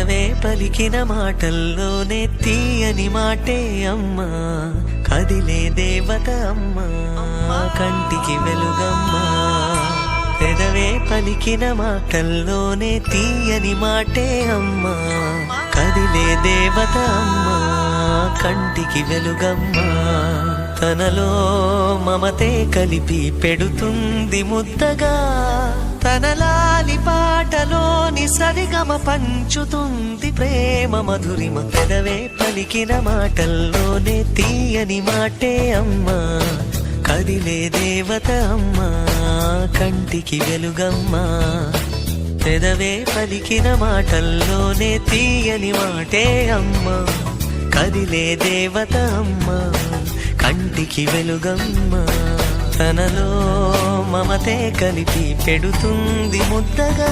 పెదవే పలికిన మాటల్లోనే తీయని మాటే అమ్మా, కదిలే దేవత అమ్మా, కంటికి వెలుగమ్మా. పెదవే పలికిన మాటల్లోనే తీయని మాటే అమ్మా, కదిలే దేవత అమ్మా, కంటికి వెలుగమ్మా. తనలో మమతే కలిపి పెడుతుంది ముద్దగా, తన లాలి పాటలోని సరిగమ పంచుతుంది ప్రేమ మధురిమ. పెదవే పలికిన మాటల్లోనే తీయని మాటే అమ్మా, కదిలే దేవత అమ్మా, కంటికి వెలుగమ్మా. పెదవే పలికిన మాటల్లోనే తీయని మాటే అమ్మా, కదిలే దేవత అమ్మా, కంటికి వెలుగమ్మా. తనలో మమతే కలిపి పెడుతుంది ముద్దగా,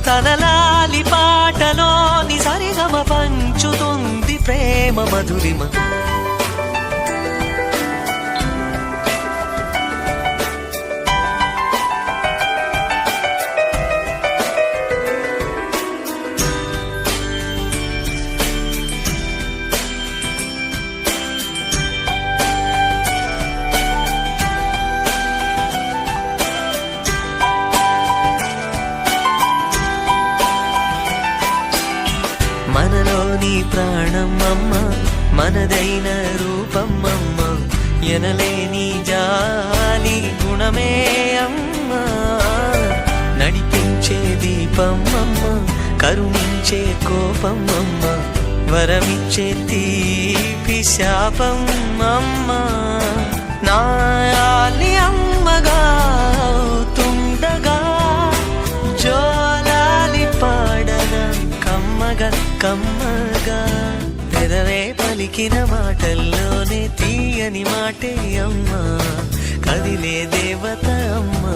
తన లాలి పాటలోని సరిగమ పంచుతుంది ప్రేమ మధురిమ. మనలోని ప్రాణం అమ్మ, మనదైన రూపం అమ్మ, ఎనలేని జాలి గుణమే అమ్మ. నడిపించే దీపం అమ్మ, కరుణించే కోపం అమ్మ, వరమిచ్చే తీపి శాపం అమ్మ. నాయాలి అమ్మగా తుండగా, జోలాలి పాడన కమ్మగా కమ్మగా. పెదవే పలికిన మాటల్లోనే తీయని మాటే అమ్మా, కదిలే దేవత అమ్మా,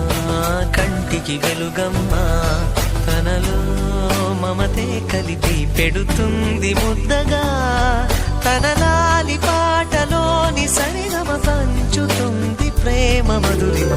కంటికి వెలుగమ్మా. తనలో మమతే కలిపి పెడుతుంది ముద్దగా, తన లాలి పాటలోని సరిగమ పంచుతుంది ప్రేమ మధురిమ.